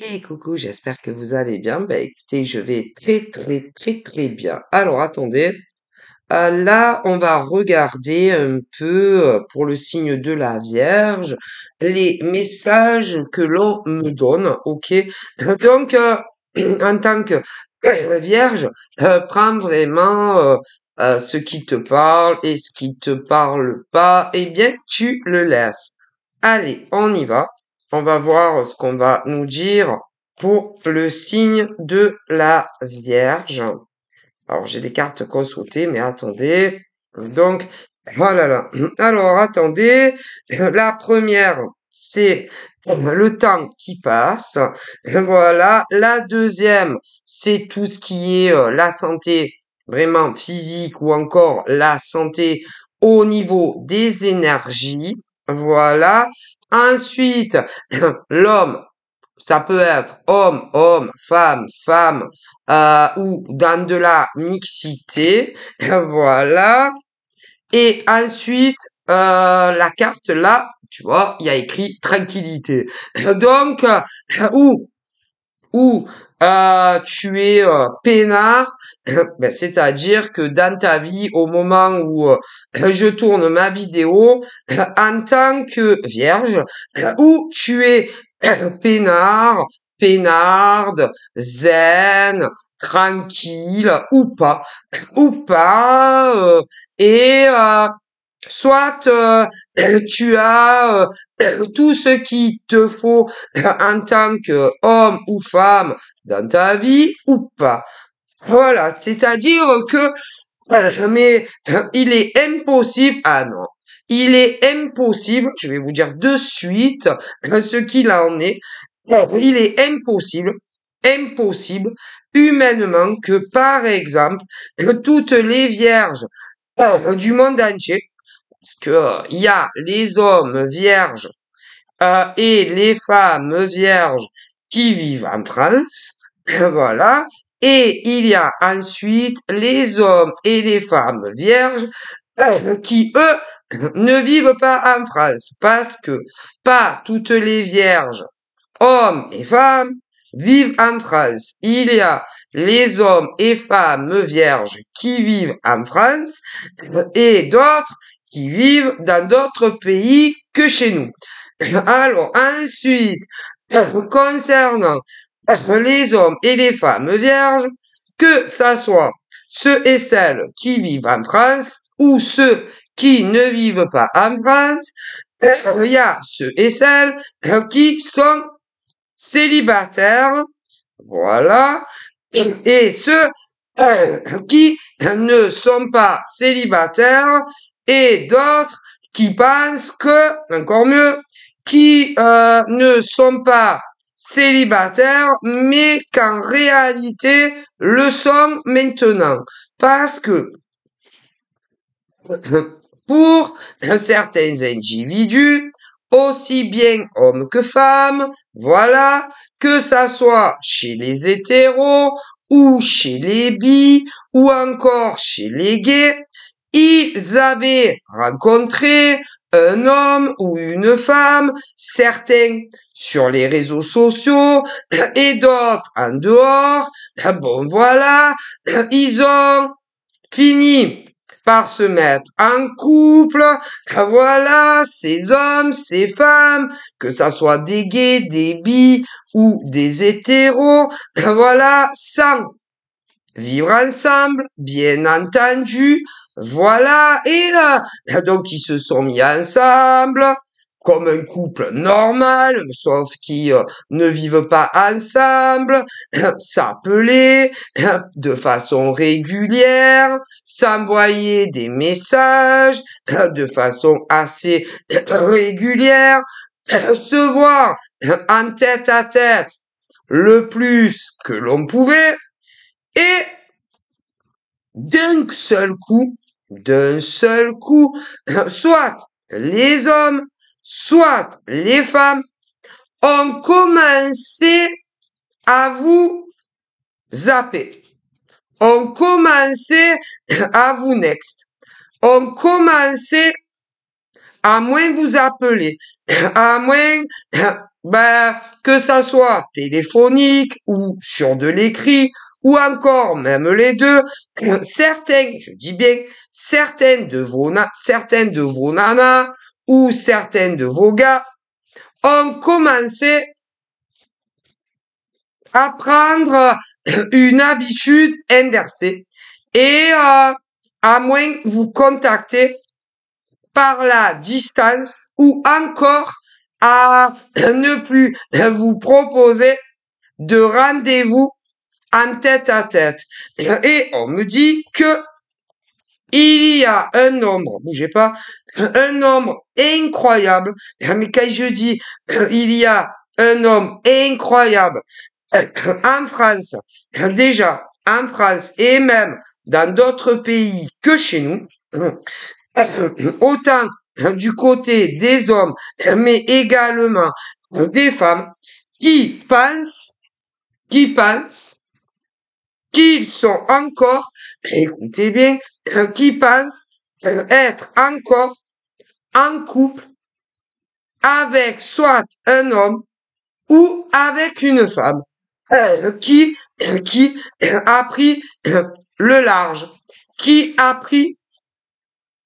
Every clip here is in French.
Hey coucou, j'espère que vous allez bien. Bah écoutez, je vais très bien. Alors attendez, là on va regarder un peu pour le signe de la Vierge les messages que l'on me donne, ok? Donc en tant que Vierge, prends vraiment ce qui te parle et ce qui te parle pas, eh bien tu le laisses. Allez, on y va. On va voir ce qu'on va nous dire pour le signe de la Vierge. Alors, j'ai des cartes consultées, mais attendez. Donc, voilà là. Alors, attendez. La première, c'est le temps qui passe. Voilà. La deuxième, c'est tout ce qui est la santé vraiment physique ou encore la santé au niveau des énergies. Voilà. Ensuite, l'homme, ça peut être homme, homme, femme, femme, ou dans de la mixité. Voilà. Et ensuite, la carte là, tu vois, il y a écrit tranquillité. Donc, où ou tu es peinard, ben, c'est-à-dire que dans ta vie, au moment où je tourne ma vidéo, en tant que vierge, où tu es peinard, peinarde, zen, tranquille ou pas, et soit tu as tout ce qu'il te faut en tant que homme ou femme dans ta vie ou pas. Voilà, c'est-à-dire que mais il est impossible, ah non, il est impossible, je vais vous dire de suite ce qu'il en est. Il est impossible humainement que par exemple toutes les vierges du monde entier, parce que il y a les hommes vierges et les femmes vierges qui vivent en France, voilà, et il y a ensuite les hommes et les femmes vierges qui, eux, ne vivent pas en France, parce que pas toutes les vierges, hommes et femmes, vivent en France. Il y a les hommes et femmes vierges qui vivent en France et d'autres qui vivent dans d'autres pays que chez nous. Alors, ensuite, concernant les hommes et les femmes vierges, que ça soit ceux et celles qui vivent en France ou ceux qui ne vivent pas en France, il y a ceux et celles qui sont célibataires, voilà, et ceux qui ne sont pas célibataires et d'autres qui pensent que, encore mieux, qui ne sont pas célibataires, mais qu'en réalité le sont maintenant. Parce que pour certains individus, aussi bien hommes que femmes, voilà, que ça soit chez les hétéros ou chez les bi ou encore chez les gays, ils avaient rencontré un homme ou une femme, certains sur les réseaux sociaux et d'autres en dehors. Bon, voilà, ils ont fini par se mettre en couple, voilà, ces hommes, ces femmes, que ça soit des gays, des bi ou des hétéros, voilà, sans vivre ensemble, bien entendu, voilà, et donc ils se sont mis ensemble comme un couple normal, sauf qu'ils ne vivent pas ensemble, s'appeler de façon régulière, s'envoyer des messages de façon assez régulière, se voir en tête à tête le plus que l'on pouvait, et d'un seul coup, soit les hommes, soit les femmes ont commencé à vous zapper, ont commencé à vous next, ont commencé à moins vous appeler, à moins que ça soit téléphonique ou sur de l'écrit, ou encore même les deux, certains, je dis bien, certaines de vos nanas ou certaines de vos gars ont commencé à prendre une habitude inversée et à moins vous contacter par la distance ou encore à ne plus vous proposer de rendez-vous en tête à tête. Et on me dit que il y a un nombre, bougez pas, un nombre incroyable. Mais quand je dis il y a un nombre incroyable en France, déjà en France et même dans d'autres pays que chez nous, autant du côté des hommes, mais également des femmes qui pensent qu'ils sont encore, écoutez bien, qui pensent être encore en couple avec soit un homme ou avec une femme qui a pris le large, qui a pris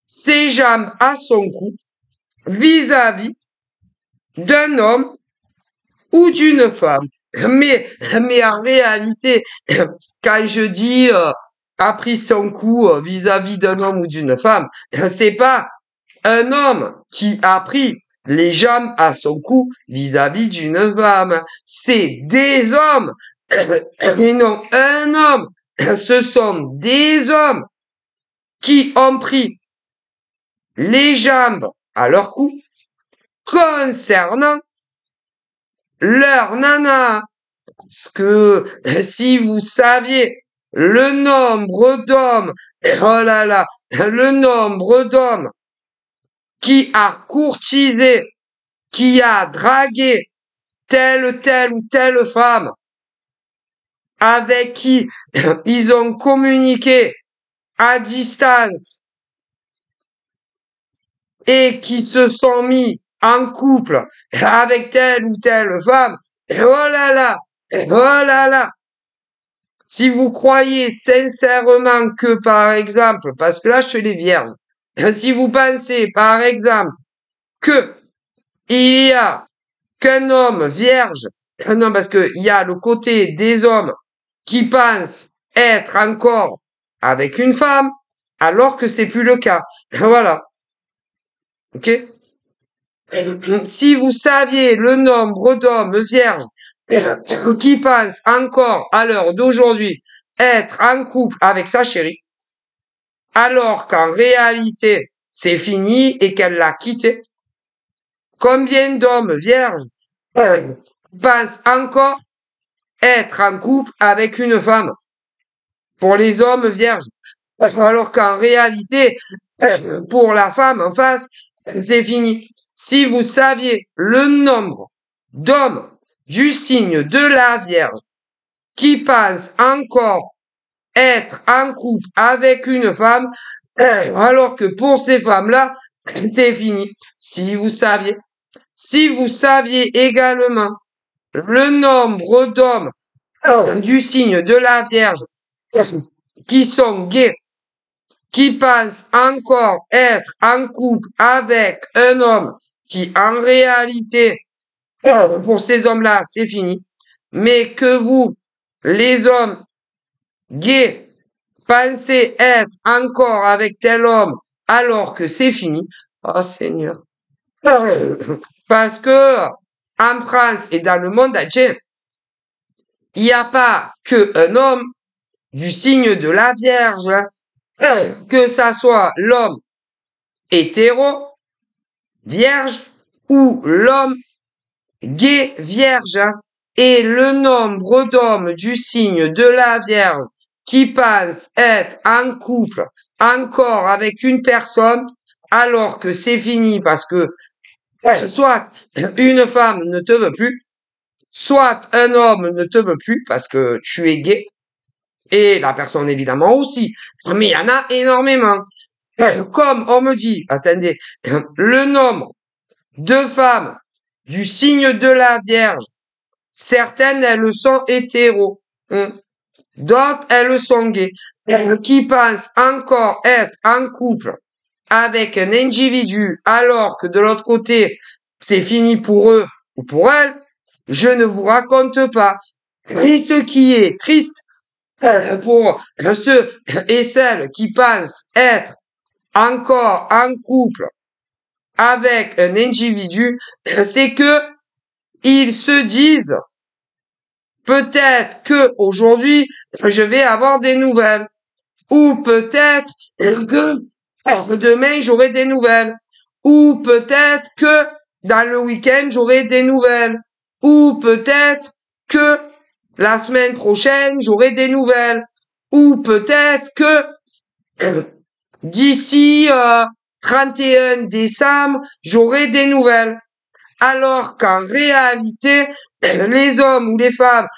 ses jambes à son cou vis-à-vis d'un homme ou d'une femme. Mais en réalité, quand je dis a pris son coup vis-à-vis d'un homme ou d'une femme, c'est pas un homme qui a pris les jambes à son cou vis-à-vis d'une femme. C'est des hommes et non un homme. Ce sont des hommes qui ont pris les jambes à leur cou concernant leur nana. Parce que si vous saviez le nombre d'hommes, oh là là, le nombre d'hommes qui a courtisé, qui a dragué telle ou telle femme, avec qui ils ont communiqué à distance et qui se sont mis en couple avec telle ou telle femme, oh là là, oh là là. Si vous croyez sincèrement que, par exemple, parce que là, je les vierges, si vous pensez, par exemple, que il y a qu'un homme vierge, non, parce que il y a le côté des hommes qui pensent être encore avec une femme, alors que c'est plus le cas. Voilà. Ok? Si vous saviez le nombre d'hommes vierges qui pensent encore à l'heure d'aujourd'hui être en couple avec sa chérie, alors qu'en réalité c'est fini et qu'elle l'a quitté, combien d'hommes vierges pensent encore être en couple avec une femme pour les hommes vierges, alors qu'en réalité, pour la femme en face, c'est fini. Si vous saviez le nombre d'hommes du signe de la Vierge qui pensent encore être en couple avec une femme, alors que pour ces femmes-là, c'est fini. Si vous saviez également le nombre d'hommes du signe de la Vierge qui sont gays, qui pensent encore être en couple avec un homme qui en réalité, pour ces hommes-là, c'est fini, mais que vous, les hommes gays, pensez être encore avec tel homme alors que c'est fini, oh Seigneur. Parce que en France et dans le monde entier, il n'y a pas qu'un homme du signe de la Vierge, que ça soit l'homme hétéro, vierge, ou l'homme gay, vierge, et le nombre d'hommes du signe de la Vierge qui pensent être en couple encore avec une personne, alors que c'est fini parce que soit une femme ne te veut plus, soit un homme ne te veut plus parce que tu es gay, et la personne évidemment aussi, mais il y en a énormément. Comme on me dit, attendez, le nombre de femmes du signe de la Vierge, certaines, elles sont hétéros. D'autres, elles sont gays, qui pensent encore être en couple avec un individu alors que de l'autre côté, c'est fini pour eux ou pour elles, je ne vous raconte pas. Et ce qui est triste pour ceux et celles qui pensent être encore en couple avec un individu, c'est que ils se disent peut-être que aujourd'hui je vais avoir des nouvelles, ou peut-être que demain j'aurai des nouvelles, ou peut-être que dans le week-end j'aurai des nouvelles, ou peut-être que la semaine prochaine j'aurai des nouvelles, ou peut-être que d'ici 31 décembre j'aurai des nouvelles. Alors qu'en réalité, les hommes ou les femmes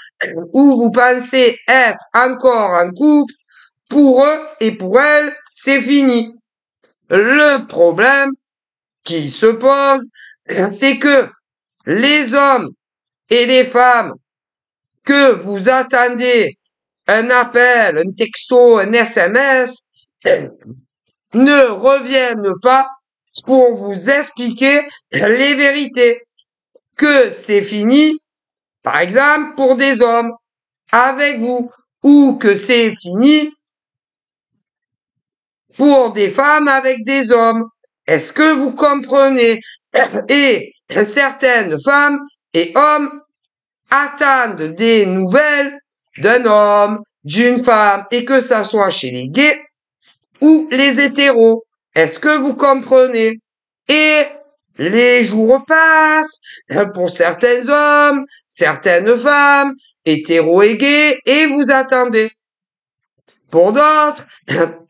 où vous pensez être encore en couple, pour eux et pour elles, c'est fini. Le problème qui se pose, c'est que les hommes et les femmes que vous attendez un appel, un texto, un SMS, ne reviennent pas pour vous expliquer les vérités. Que c'est fini, par exemple, pour des hommes avec vous, ou que c'est fini pour des femmes avec des hommes. Est-ce que vous comprenez? Et certaines femmes et hommes attendent des nouvelles d'un homme, d'une femme, et que ça soit chez les gays ou les hétéros. Est-ce que vous comprenez? Et les jours passent pour certains hommes, certaines femmes, hétéros et gays, et vous attendez. Pour d'autres,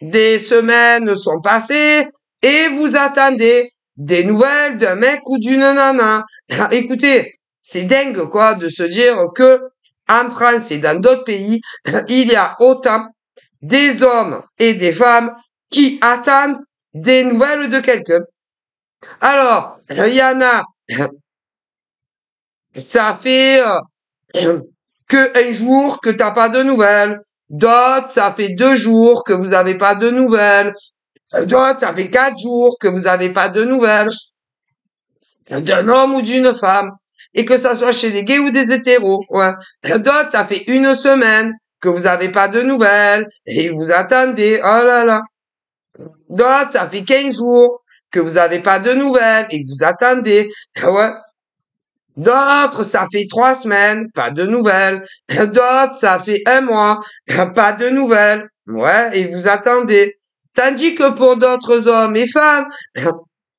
des semaines sont passées et vous attendez des nouvelles d'un mec ou d'une nana. Écoutez, c'est dingue quoi de se dire que en France et dans d'autres pays, il y a autant des hommes et des femmes qui attendent des nouvelles de quelqu'un. Alors, il y en a, ça fait que un jour que t'as pas de nouvelles. D'autres, ça fait 2 jours que vous avez pas de nouvelles. D'autres, ça fait 4 jours que vous avez pas de nouvelles d'un homme ou d'une femme. Et que ça soit chez des gays ou des hétéros. Ouais. D'autres, ça fait 1 semaine que vous avez pas de nouvelles et vous attendez. Oh là là. D'autres, ça fait 15 jours que vous avez pas de nouvelles et que vous attendez. Ouais. D'autres, ça fait 3 semaines, pas de nouvelles. D'autres, ça fait un mois, pas de nouvelles. Ouais, et vous attendez. Tandis que pour d'autres hommes et femmes,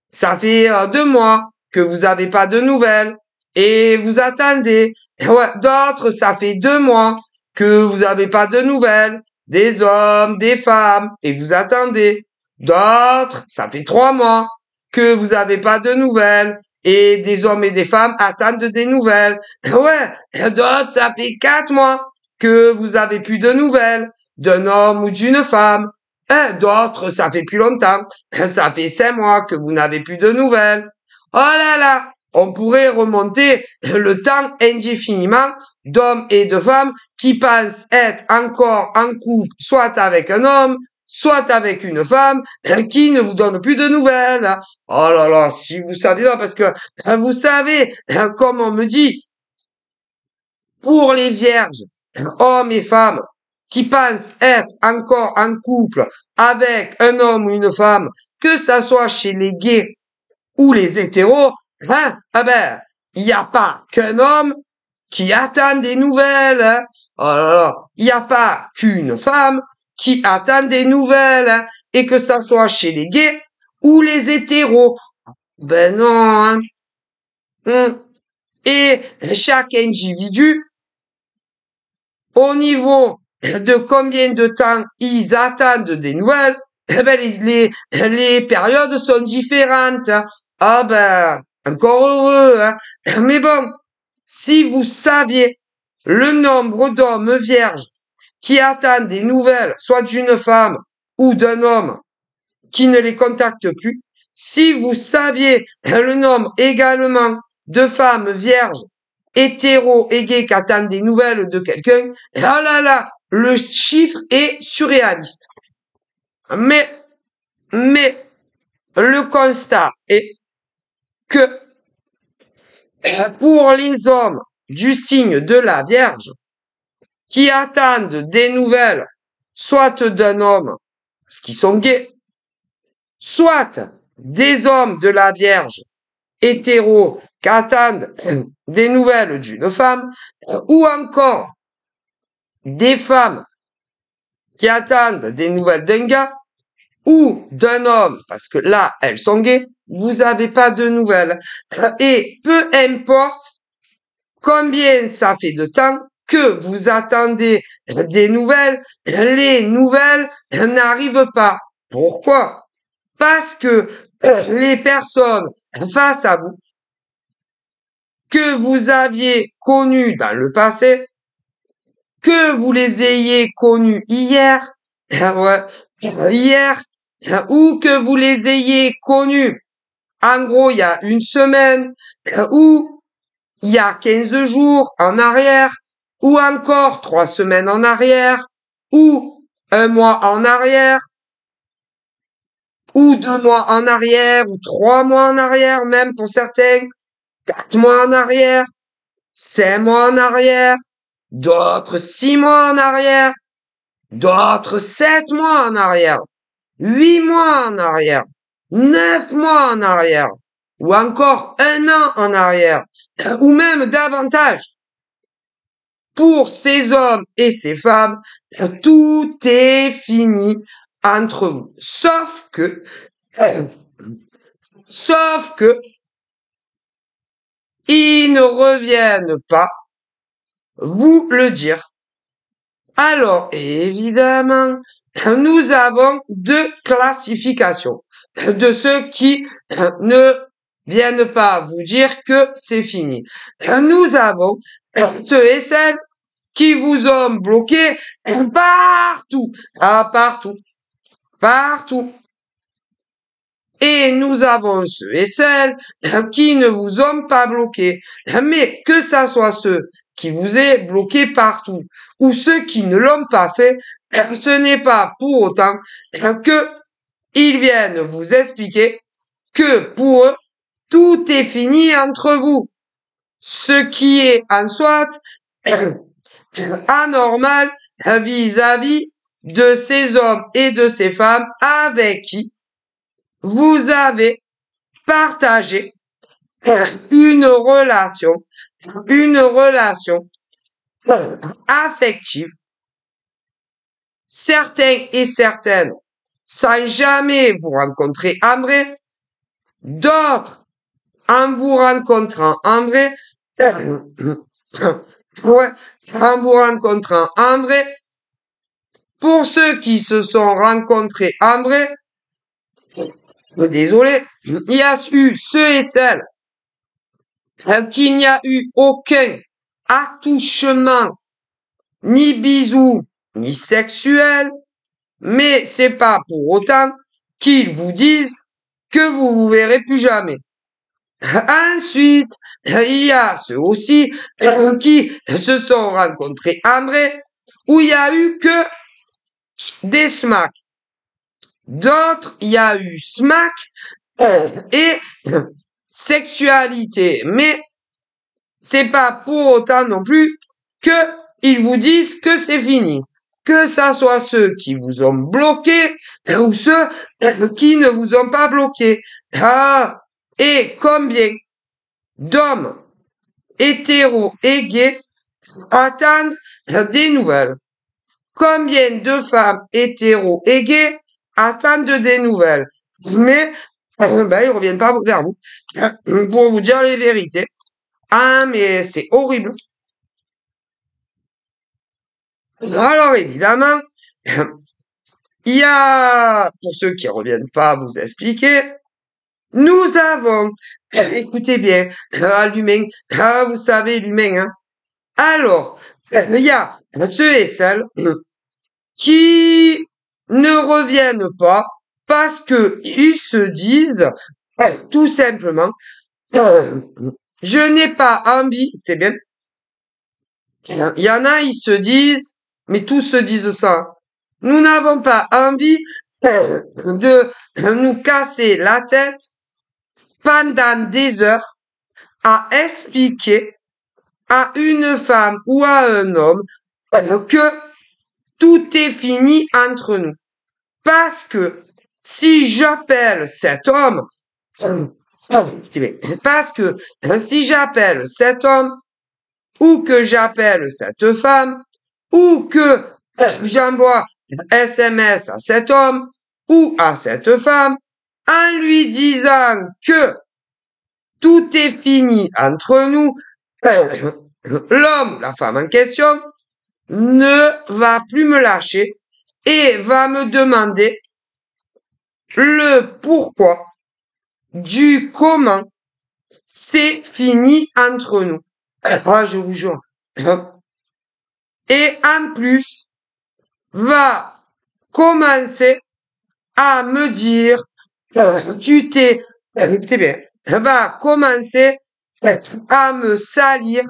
ça fait 2 mois que vous avez pas de nouvelles et vous attendez. Ouais, d'autres, ça fait 2 mois que vous avez pas de nouvelles des hommes, des femmes et vous attendez. D'autres, ça fait 3 mois que vous avez pas de nouvelles et des hommes et des femmes attendent des nouvelles. Ouais, d'autres, ça fait 4 mois que vous avez plus de nouvelles d'un homme ou d'une femme. D'autres, ça fait plus longtemps. Ça fait 5 mois que vous n'avez plus de nouvelles. Oh là là, on pourrait remonter le temps indéfiniment d'hommes et de femmes qui pensent être encore en couple, soit avec un homme, soit avec une femme, qui ne vous donne plus de nouvelles. Oh là là, si vous saviez, parce que vous savez, comme on me dit, pour les vierges, hommes et femmes, qui pensent être encore en couple avec un homme ou une femme, que ça soit chez les gays ou les hétéros, ah ben, il n'y a pas qu'un homme qui attend des nouvelles. Oh là là, il n'y a pas qu'une femme qui attend des nouvelles, et que ça soit chez les gays ou les hétéros. Ben non. Et chaque individu, au niveau de combien de temps ils attendent des nouvelles, eh ben les périodes sont différentes. Ah ben, encore heureux, hein. Mais bon, si vous saviez le nombre d'hommes vierges qui attendent des nouvelles, soit d'une femme ou d'un homme, qui ne les contactent plus. Si vous saviez le nombre également de femmes vierges, hétéros et gays qui attendent des nouvelles de quelqu'un, ah là là, le chiffre est surréaliste. Mais le constat est que pour les hommes du signe de la Vierge qui attendent des nouvelles, soit d'un homme, parce qu'ils sont gays, soit des hommes de la Vierge hétéros qui attendent des nouvelles d'une femme, ou encore des femmes qui attendent des nouvelles d'un gars, ou d'un homme, parce que là, elles sont gays, vous n'avez pas de nouvelles. Et peu importe combien ça fait de temps que vous attendez des nouvelles, les nouvelles n'arrivent pas. Pourquoi? Parce que les personnes face à vous, que vous aviez connues dans le passé, que vous les ayez connues hier, hier, ou que vous les ayez connues, en gros, il y a une semaine, ou il y a 15 jours en arrière, ou encore 3 semaines en arrière, ou 1 mois en arrière, ou 2 mois en arrière, ou 3 mois en arrière, même pour certains, 4 mois en arrière, 5 mois en arrière, d'autres 6 mois en arrière, d'autres 7 mois en arrière, 8 mois en arrière, 9 mois en arrière, ou encore 1 an en arrière, ou même davantage. Pour ces hommes et ces femmes, tout est fini entre vous. Sauf que, ils ne reviennent pas vous le dire. Alors, évidemment, nous avons 2 classifications de ceux qui ne viennent pas vous dire que c'est fini. Nous avons ceux et celles qui vous ont bloqué partout, partout. Et nous avons ceux et celles qui ne vous ont pas bloqué. Mais que ça soit ceux qui vous aient bloqué partout ou ceux qui ne l'ont pas fait, ce n'est pas pour autant que ils viennent vous expliquer que pour eux, tout est fini entre vous. Ce qui est en soi anormal vis-à-vis de ces hommes et de ces femmes avec qui vous avez partagé une relation affective. Certains et certaines sans jamais vous rencontrer en vrai, d'autres en vous rencontrant en vrai, ouais, en vous rencontrant en vrai. Pour ceux qui se sont rencontrés en vrai, désolé, il y a eu ceux et celles qu'il n'y a eu aucun attouchement, ni bisous, ni sexuel, mais c'est pas pour autant qu'ils vous disent que vous vous verrez plus jamais. Ensuite, il y a ceux aussi qui se sont rencontrés en vrai, où il y a eu que des smacks. D'autres, il y a eu smack et sexualité. Mais c'est pas pour autant non plus que ils vous disent que c'est fini. Que ça soit ceux qui vous ont bloqué ou ceux qui ne vous ont pas bloqué. Ah, et combien d'hommes hétéros et gays attendent des nouvelles? Combien de femmes hétéros et gays attendent des nouvelles? Mais ils reviennent pas vers vous pour vous dire les vérités. Ah, mais c'est horrible. Alors évidemment, il y a, pour ceux qui reviennent pas vous expliquer, nous avons, écoutez bien, l'humain, vous savez l'humain, hein. Alors, il y a ceux et celles qui ne reviennent pas parce que ils se disent tout simplement, euh, je n'ai pas envie, c'est bien, il y en a, ils se disent, mais tous se disent ça, nous n'avons pas envie de nous casser la tête pendant des heures à expliquer à une femme ou à un homme que tout est fini entre nous. Parce que si j'appelle cet homme, parce que si j'appelle cet homme, ou que j'appelle cette femme, ou que j'envoie SMS à cet homme, ou à cette femme, en lui disant que tout est fini entre nous, l'homme, la femme en question, ne va plus me lâcher et va me demander le pourquoi du comment c'est fini entre nous. Ah, je vous jure. Et en plus, va commencer à me dire, t'es bien, va commencer à me salir,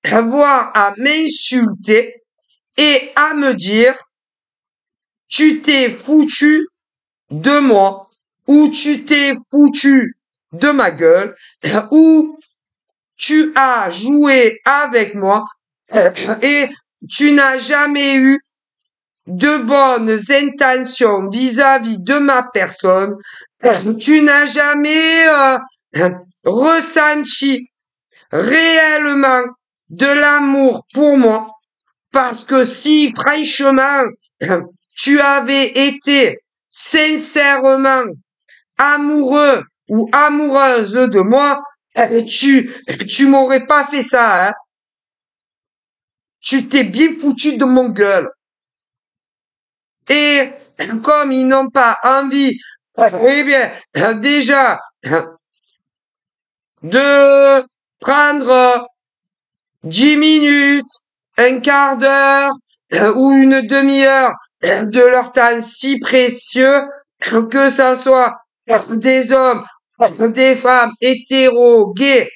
voire à m'insulter et à me dire, tu t'es foutu de moi, ou tu t'es foutu de ma gueule, ou tu as joué avec moi et tu n'as jamais eu de bonnes intentions vis-à-vis de ma personne. Tu n'as jamais ressenti réellement de l'amour pour moi. Parce que si, franchement, tu avais été sincèrement amoureux ou amoureuse de moi, tu m'aurais pas fait ça, hein. Tu t'es bien foutu de mon gueule. Et comme ils n'ont pas envie, eh bien, déjà, de prendre 10 minutes, un quart d'heure ou une demi-heure de leur temps si précieux, que ça soit des hommes, des femmes hétéros, gays,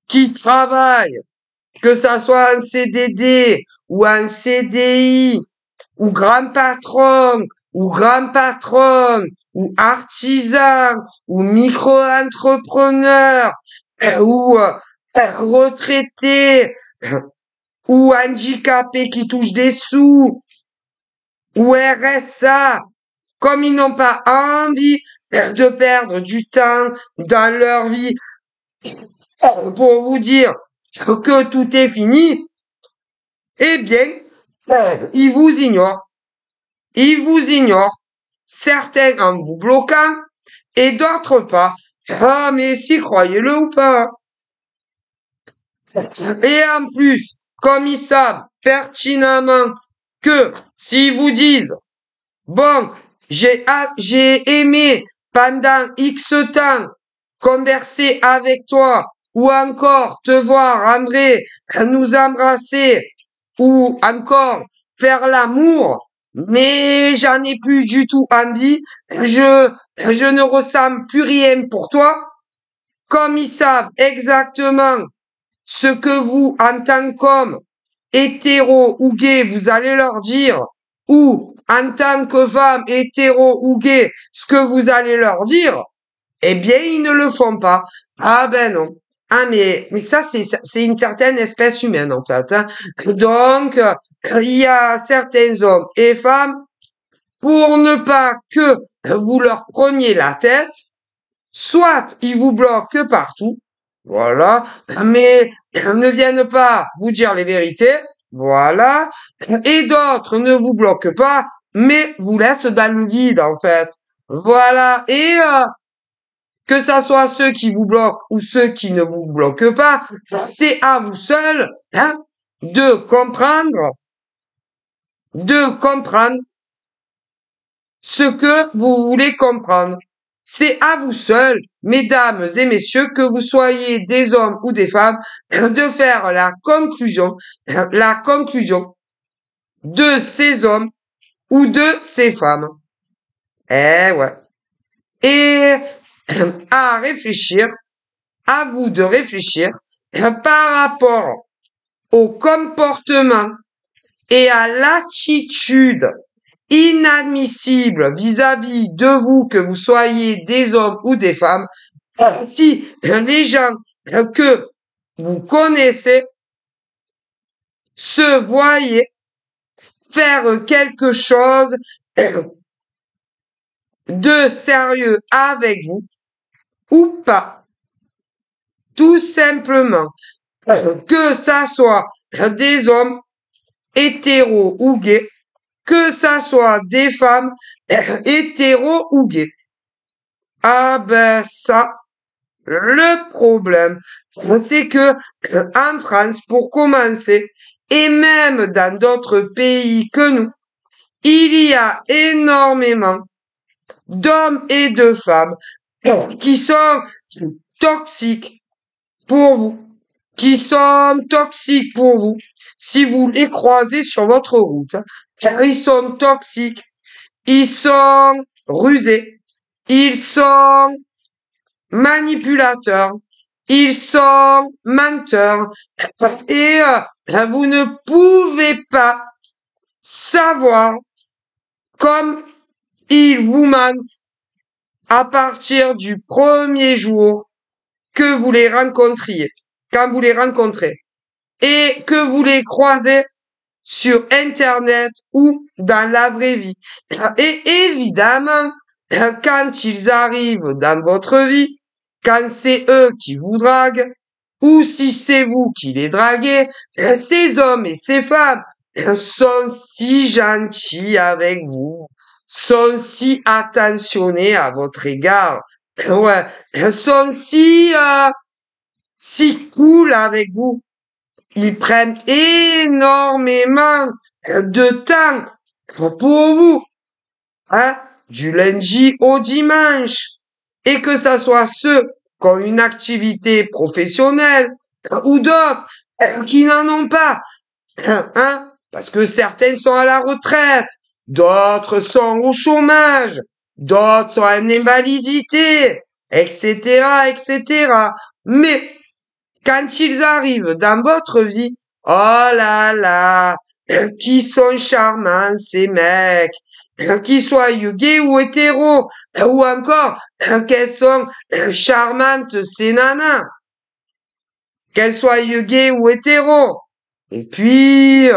qui travaillent, que ça soit un CDD ou un CDI, ou grand patron, ou grand patronne, ou artisan, ou micro-entrepreneur, ou retraité, ou handicapé qui touche des sous, ou RSA, comme ils n'ont pas envie de perdre du temps dans leur vie pour vous dire que tout est fini, eh bien, ils vous ignorent. Ils vous ignorent, certains en vous bloquant et d'autres pas. Ah, mais si, croyez-le ou pas. Et en plus, comme ils savent pertinemment que s'ils vous disent, bon, j'ai aimé pendant X temps converser avec toi ou encore te voir, André, nous embrasser ou encore faire l'amour, mais j'en ai plus du tout envie, je ne ressens plus rien pour toi, comme ils savent exactement ce que vous, en tant qu'homme hétéro ou gay, vous allez leur dire, ou en tant que femme hétéro ou gay, ce que vous allez leur dire, eh bien, ils ne le font pas. Ah ben non. Ah mais ça c'est une certaine espèce humaine en fait, hein. Donc il y a certains hommes et femmes pour ne pas que vous leur preniez la tête, soit ils vous bloquent partout, voilà, mais ne viennent pas vous dire les vérités, voilà, et d'autres ne vous bloquent pas, mais vous laissent dans le vide en fait. Voilà, et que ça soit ceux qui vous bloquent ou ceux qui ne vous bloquent pas, c'est à vous seuls hein, de comprendre ce que vous voulez comprendre. C'est à vous seuls, mesdames et messieurs, que vous soyez des hommes ou des femmes, de faire la conclusion de ces hommes ou de ces femmes. Eh ouais. Et à réfléchir, à vous de réfléchir par rapport au comportement et à l'attitude inadmissible vis-à-vis de vous, que vous soyez des hommes ou des femmes, si les gens que vous connaissez se voyaient faire quelque chose de sérieux avec vous ou pas, tout simplement, que ça soit des hommes hétéros ou gays, que ça soit des femmes hétéros ou gays. Ah ben ça, le problème, c'est que en France, pour commencer, et même dans d'autres pays que nous, il y a énormément d'hommes et de femmes qui sont toxiques pour vous, qui sont toxiques pour vous. Si vous les croisez sur votre route, ils sont toxiques, ils sont rusés, ils sont manipulateurs, ils sont menteurs, et vous ne pouvez pas savoir comme ils vous mentent à partir du premier jour que vous les rencontriez, quand vous les rencontrez, et que vous les croisez sur Internet ou dans la vraie vie. Et évidemment, quand ils arrivent dans votre vie, quand c'est eux qui vous draguent, ou si c'est vous qui les draguez, ces hommes et ces femmes sont si gentils avec vous, sont si attentionnés à votre égard, ouais, sont si cool avec vous. Ils prennent énormément de temps pour vous, hein, du lundi au dimanche. Et que ça soit ceux qui ont une activité professionnelle ou d'autres qui n'en ont pas, hein, parce que certains sont à la retraite, d'autres sont au chômage, d'autres sont en invalidité, etc., etc. Mais quand ils arrivent dans votre vie, oh là là, qui sont charmants ces mecs, qu'ils soient gays ou hétéros, ou encore qu'elles sont charmantes ces nanas, qu'elles soient gays ou hétéros. Et puis,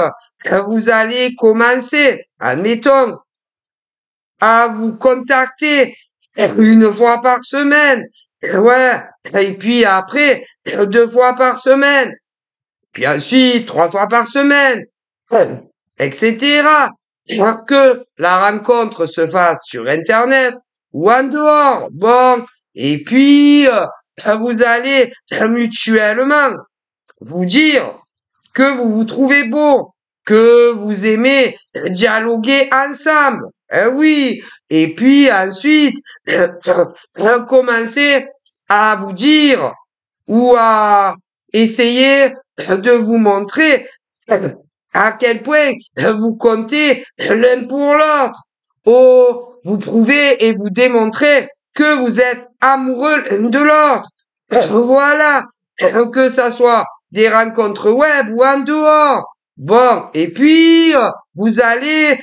vous allez commencer, admettons, à vous contacter une fois par semaine. Ouais. Et puis après, 2 fois par semaine. Puis ensuite, 3 fois par semaine. Etc. Que la rencontre se fasse sur Internet ou en dehors. Bon. Et puis, vous allez mutuellement vous dire que vous vous trouvez beau, que vous aimez dialoguer ensemble. Oui. Et puis ensuite, commencer à vous dire ou à essayer de vous montrer à quel point vous comptez l'un pour l'autre. Oh, vous prouvez et vous démontrez que vous êtes amoureux de l'autre. Voilà. Que ça soit des rencontres web ou en dehors. Bon, et puis, vous allez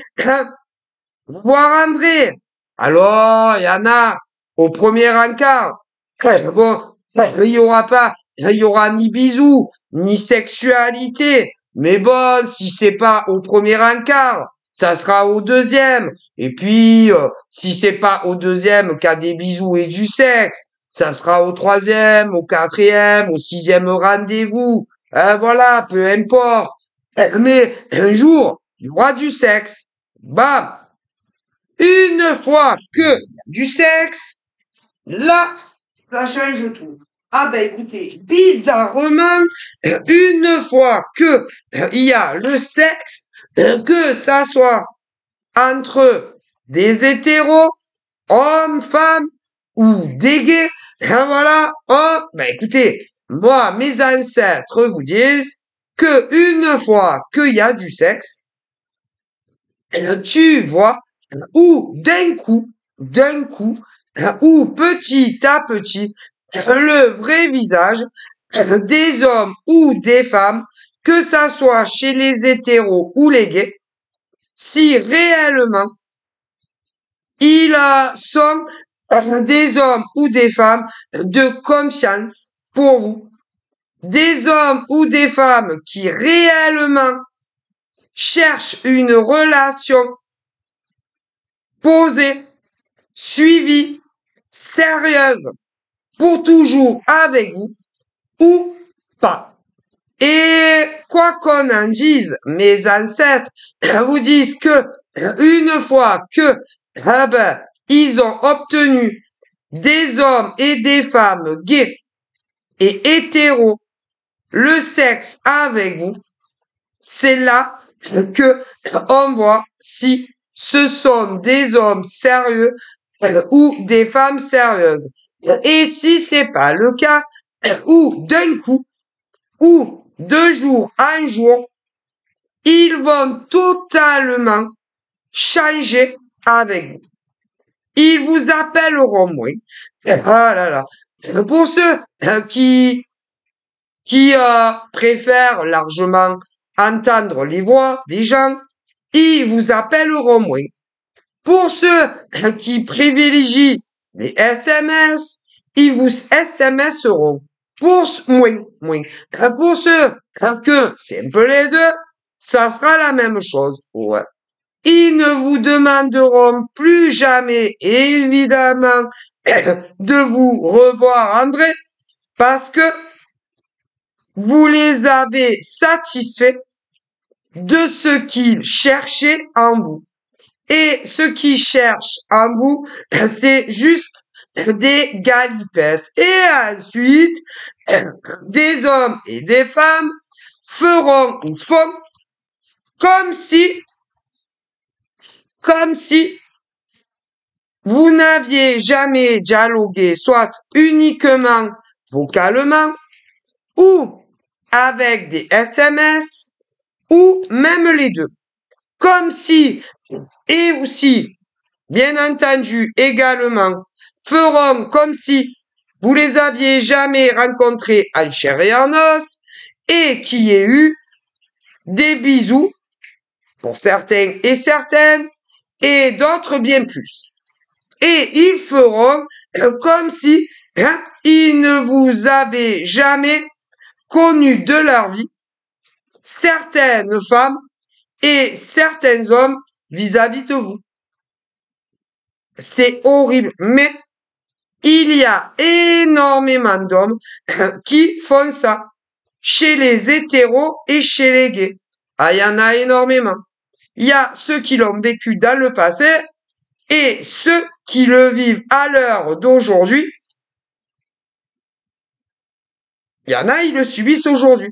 voir André. Alors, il y en a au premier encart. Bon, il y aura ni bisous, ni sexualité. Mais bon, si c'est pas au premier encart, ça sera au deuxième. Et puis, si c'est pas au deuxième qu'à des bisous et du sexe, ça sera au troisième, au quatrième, au sixième rendez-vous. Voilà, peu importe. Mais un jour, il y aura du sexe. Bam! Une fois que du sexe, là, ça change tout. Ah ben écoutez, bizarrement, une fois que il y a le sexe, que ça soit entre des hétéros, hommes, femmes ou des gays, voilà, oh, ben écoutez, moi, mes ancêtres vous disent que une fois qu'il y a du sexe, tu vois, ou d'un coup, d'un coup, ou petit à petit, le vrai visage des hommes ou des femmes, que ça soit chez les hétéros ou les gays, si réellement ils sont des hommes ou des femmes de confiance pour vous, des hommes ou des femmes qui réellement cherchent une relation posée, suivie, sérieuse, pour toujours avec vous, ou pas. Et quoi qu'on en dise, mes ancêtres vous disent que une fois que ils ont obtenu des hommes et des femmes gays et hétéros, le sexe avec vous, c'est là que on voit si ce sont des hommes sérieux ou des femmes sérieuses. Et si c'est pas le cas, ou d'un coup, ou de jour en jour, ils vont totalement changer avec vous. Ils vous appelleront moins. Ah là là. Pour ceux qui préfèrent largement entendre les voix des gens, ils vous appelleront moins. Pour ceux qui privilégient les SMS, ils vous SMSeront. Pour moins. Pour ceux que c'est un peu les deux, ça sera la même chose. Ouais. Ils ne vous demanderont plus jamais, évidemment, de vous revoir en vrai, parce que vous les avez satisfaits de ce qu'ils cherchaient en vous. Et ce qu'ils cherchent en vous, c'est juste des galipettes. Et ensuite, des hommes et des femmes feront ou font comme si vous n'aviez jamais dialogué, soit uniquement vocalement, ou avec des SMS, ou même les deux. Comme si, et aussi, bien entendu, également, feront comme si vous les aviez jamais rencontrés en chair et en os, et qu'il y ait eu des bisous, pour certains et certaines, et d'autres bien plus. Et ils feront comme si ils ne vous avaient jamais connu de leur vie, certaines femmes et certains hommes vis-à-vis de vous. C'est horrible, mais il y a énormément d'hommes qui font ça, chez les hétéros et chez les gays. Ah, il y en a énormément. Il y a ceux qui l'ont vécu dans le passé et ceux qui le vivent à l'heure d'aujourd'hui. Il y en a, ils le subissent aujourd'hui,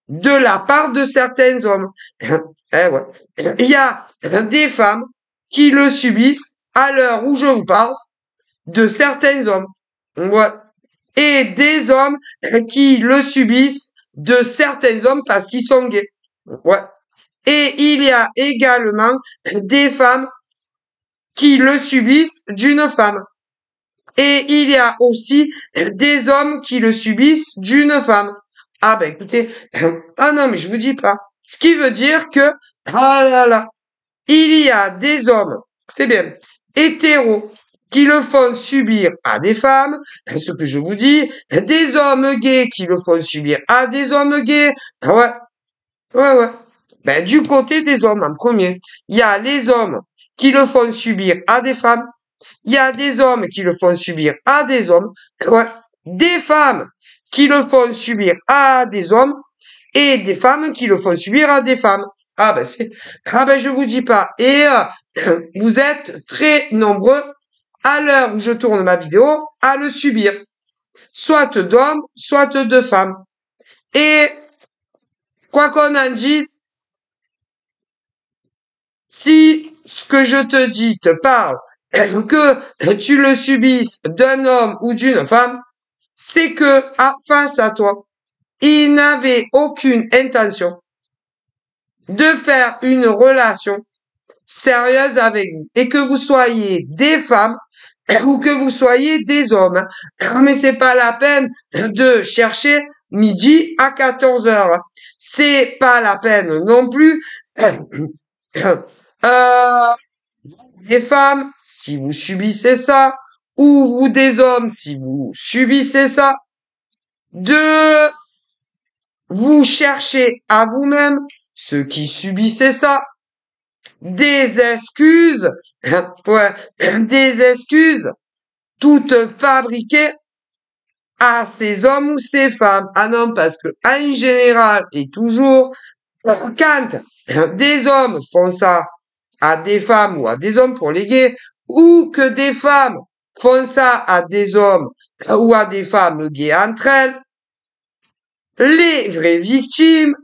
de la part de certains hommes. Eh ouais. Il y a des femmes qui le subissent à l'heure où je vous parle, de certains hommes. Ouais. Et des hommes qui le subissent de certains hommes parce qu'ils sont gays. Ouais. Et il y a également des femmes qui le subissent d'une femme. Et il y a aussi des hommes qui le subissent d'une femme. Ah ben écoutez, ah non mais je vous dis pas. Ce qui veut dire que, ah là là, il y a des hommes, écoutez bien, hétéros, qui le font subir à des femmes, ce que je vous dis, des hommes gays qui le font subir à des hommes gays. Ah ouais. Ben du côté des hommes en premier, il y a les hommes qui le font subir à des femmes. Il y a des hommes qui le font subir à des hommes, ouais. Des femmes qui le font subir à des hommes et des femmes qui le font subir à des femmes. Ah ben je vous dis pas. Et vous êtes très nombreux à l'heure où je tourne ma vidéo à le subir, soit d'hommes, soit de femmes. Et quoi qu'on en dise, si ce que je te dis te parle, que tu le subisses d'un homme ou d'une femme, c'est que face à toi, il n'avait aucune intention de faire une relation sérieuse avec vous et que vous soyez des femmes ou que vous soyez des hommes. Mais c'est pas la peine de chercher midi à 14 heures. C'est pas la peine non plus. Euh, les femmes, si vous subissez ça, ou vous des hommes, si vous subissez ça, de vous chercher à vous-même, ceux qui subissez ça, des excuses, ouais, des excuses toutes fabriquées à ces hommes ou ces femmes. Ah non, parce que en général et toujours, quand des hommes font ça à des femmes ou à des hommes pour les gays, ou que des femmes font ça à des hommes ou à des femmes gays entre elles, les vraies victimes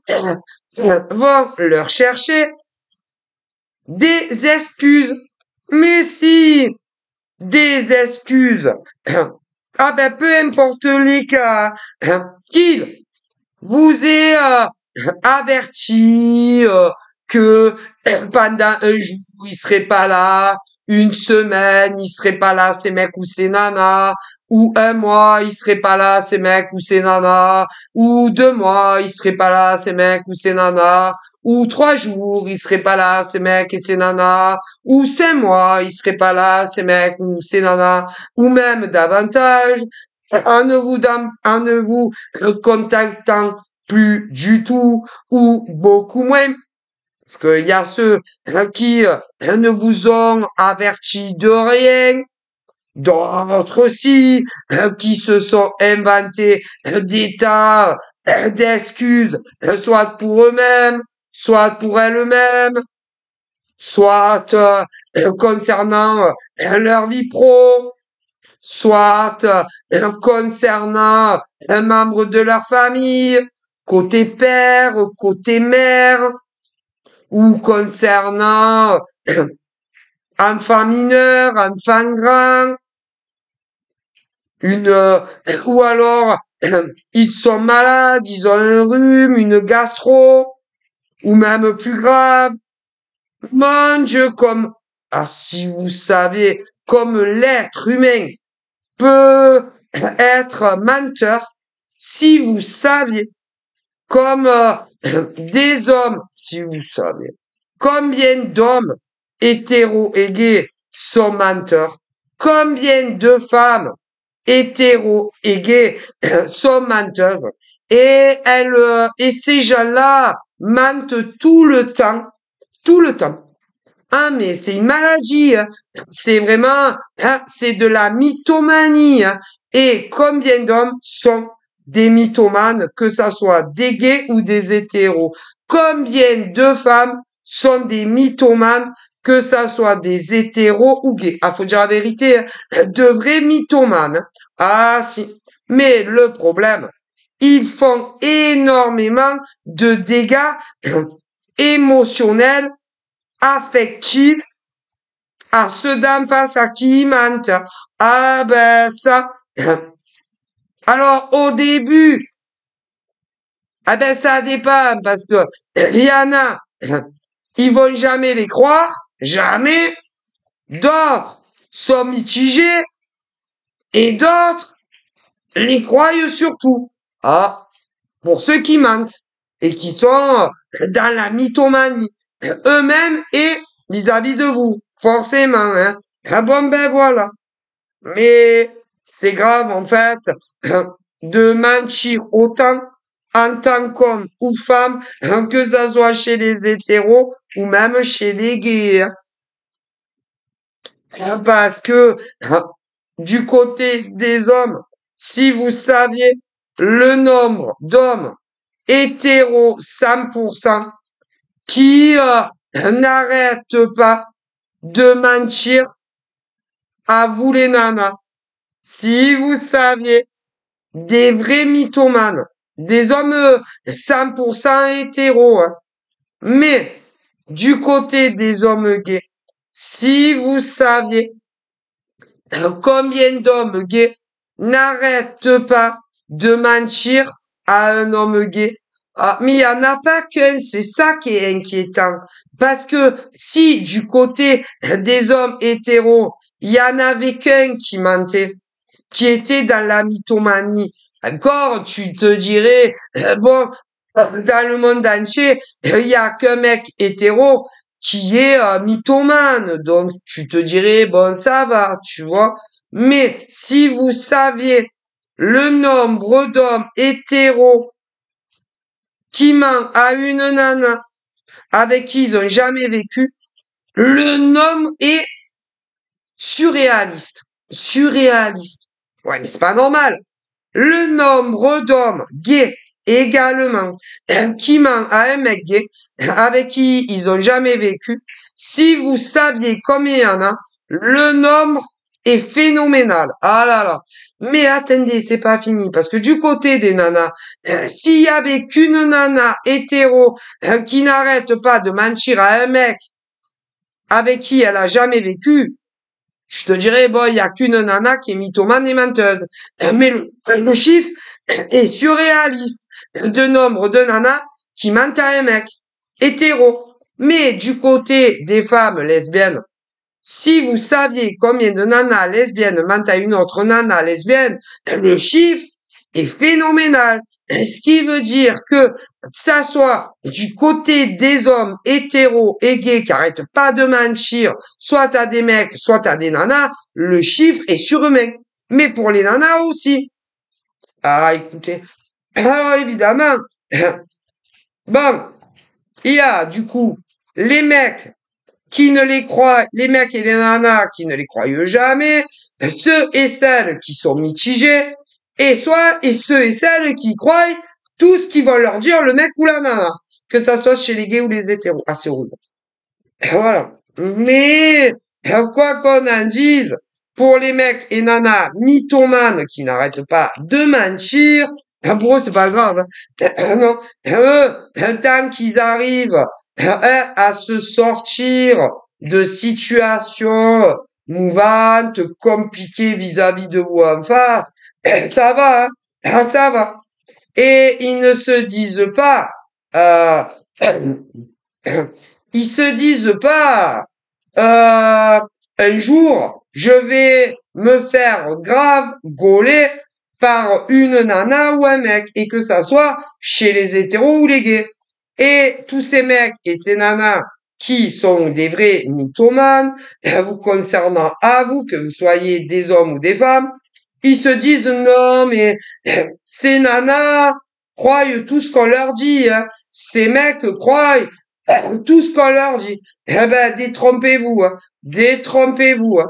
vont leur chercher des excuses. Mais si des excuses, ah ben peu importe les cas, qu'il vous ait averti que pendant un jour il serait pas là, une semaine il serait pas là, ces mecs ou ces nanas, ou un mois il serait pas là, ces mecs ou ces nanas, ou 2 mois il serait pas là, ces mecs ou ces nanas, ou 3 jours il serait pas là, ces mecs et ces nanas, ou 5 mois il serait pas là, ces mecs ou ces nanas, ou même davantage, en ne vous contactant plus du tout ou beaucoup moins. Parce qu'il y a ceux qui ne vous ont averti de rien, d'autres aussi qui se sont inventés des tas d'excuses, soit pour eux-mêmes, soit pour elles-mêmes, soit concernant leur vie pro, soit concernant un membre de leur famille, côté père, côté mère, ou concernant enfant mineur, enfant grand, ou alors ils sont malades, ils ont un rhume, une gastro, ou même plus grave. Mon Dieu, comme, ah, si vous savez, comme l'être humain peut être menteur, si vous saviez, comme des hommes, si vous saviez, combien d'hommes hétéros et gays sont menteurs, combien de femmes hétéros et gays sont menteuses, et et ces gens-là mentent tout le temps, tout le temps. Ah, mais c'est une maladie, hein. C'est vraiment, hein, c'est de la mythomanie, hein. Et combien d'hommes sont des mythomanes, que ça soit des gays ou des hétéros? Combien de femmes sont des mythomanes, que ça soit des hétéros ou gays? Ah, faut dire la vérité, hein, de vrais mythomanes, hein. Ah, si. Mais le problème, ils font énormément de dégâts émotionnels, affectifs, à ceux d'en face à qui ils mentent. Ah ben ça. Alors au début, ah ben ça dépend parce que il y en a, ils vont jamais les croire, jamais. D'autres sont mitigés et d'autres les croient surtout. Ah, pour ceux qui mentent et qui sont dans la mythomanie eux-mêmes et vis-à-vis de vous, forcément, hein. Ah bon ben voilà. Mais c'est grave en fait de mentir autant en tant qu'homme ou femme, que ça soit chez les hétéros ou même chez les gays, hein. Parce que du côté des hommes, si vous saviez le nombre d'hommes hétéros 100% qui n'arrêtent pas de mentir à vous les nanas, si vous saviez des vrais mythomanes, des hommes 100% hétéros, hein. Mais du côté des hommes gays, si vous saviez combien d'hommes gays n'arrêtent pas de mentir à un homme gay. Ah, mais il n'y en a pas qu'un, c'est ça qui est inquiétant. Parce que si du côté des hommes hétéros, Il y en avait qu'un qui mentait, qui était dans la mythomanie. Encore, tu te dirais, bon, dans le monde entier, il y a qu'un mec hétéro qui est mythomane. Donc, tu te dirais, bon, ça va, tu vois. Mais si vous saviez le nombre d'hommes hétéros qui mentent à une nana avec qui ils ont jamais vécu, le nombre est surréaliste. Surréaliste. Ouais, mais c'est pas normal. Le nombre d'hommes gays également qui ment à un mec gay avec qui ils ont jamais vécu, si vous saviez combien il y en a, le nombre est phénoménal. Ah là là. Mais attendez, c'est pas fini, parce que du côté des nanas, s'il y avait qu'une nana hétéro qui n'arrête pas de mentir à un mec avec qui elle a jamais vécu, je te dirais, bon, il y a qu'une nana qui est mythomane et menteuse. Mais le chiffre est surréaliste de nombre de nanas qui mentent à un mec hétéro. Mais du côté des femmes lesbiennes, si vous saviez combien de nanas lesbiennes mentent à une autre nana lesbienne, le chiffre est phénoménal. Ce qui veut dire que ça soit du côté des hommes hétéros et gays qui arrêtent pas de mentir, soit à des mecs, soit à des nanas, le chiffre est surhumain. Mais pour les nanas aussi. Ah, écoutez. Alors évidemment, bon, il y a du coup les mecs qui ne les croient, les mecs et les nanas qui ne les croient jamais, ceux et celles qui sont mitigés, et ceux et celles qui croient tout ce qu'ils vont leur dire le mec ou la nana, que ça soit chez les gays ou les hétéros. Ah, c'est horrible. Voilà. Mais, quoi qu'on en dise, pour les mecs et nanas mythomanes qui n'arrêtent pas de mentir, pour eux, c'est pas grave. Non, tant qu'ils arrivent à se sortir de situations mouvantes, compliquées vis-à-vis de vous en face, ça va, ça va. Et ils ne se disent pas, euh, ils se disent pas, un jour, je vais me faire grave gauler par une nana ou un mec, et que ça soit chez les hétéros ou les gays. Et tous ces mecs et ces nanas qui sont des vrais mythomanes, vous concernant à vous, que vous soyez des hommes ou des femmes, ils se disent non, mais ces nanas croient tout ce qu'on leur dit, hein. Ces mecs croient tout ce qu'on leur dit. Eh ben, détrompez-vous, hein. Détrompez-vous, hein.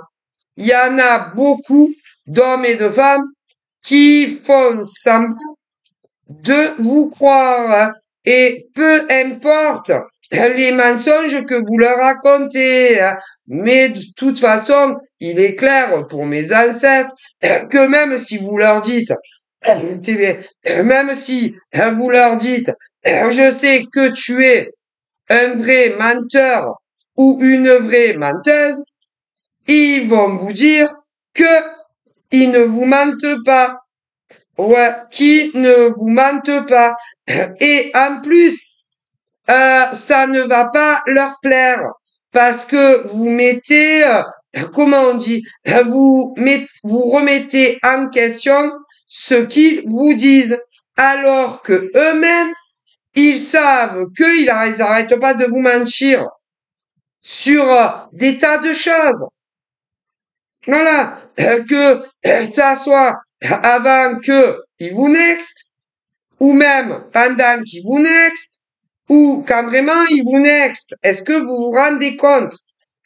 Il y en a beaucoup d'hommes et de femmes qui font semblant de vous croire, hein. Et peu importe les mensonges que vous leur racontez, hein. Mais de toute façon, il est clair pour mes ancêtres que même si vous leur dites, même si vous leur dites, je sais que tu es un vrai menteur ou une vraie menteuse, ils vont vous dire que ils ne vous mentent pas. Ouais, qui ne vous mentent pas. Et en plus, ça ne va pas leur plaire parce que vous mettez, comment on dit, vous remettez en question ce qu'ils vous disent, alors que eux-mêmes, ils savent qu'ils n'arrêtent pas de vous mentir sur des tas de choses. Voilà, que ça soit avant que ils vous next, ou même pendant qu'ils vous next, ou quand vraiment ils vous next. Est-ce que vous vous rendez compte?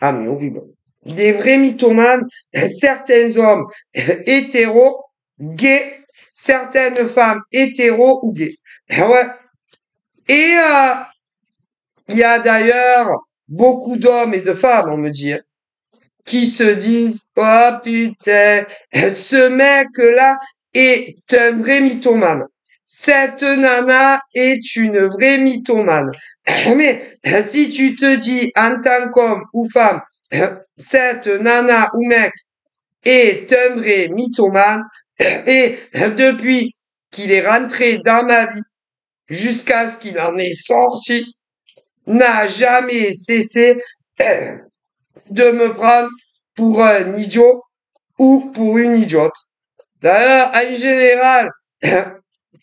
Ah mais horrible. Des vrais mythomanes, certains hommes hétéros, gays, certaines femmes hétéros ou gays. Ouais. Et il y a d'ailleurs beaucoup d'hommes et de femmes, on me dit, hein, qui se disent, oh putain, ce mec-là est un vrai mythomane. Cette nana est une vraie mythomane. Mais si tu te dis en tant qu'homme ou femme, cette nana ou mec est un vrai mythomane, et depuis qu'il est rentré dans ma vie, jusqu'à ce qu'il en est sorti, n'a jamais cessé de me prendre pour un idiot ou pour une idiote. D'ailleurs, en général,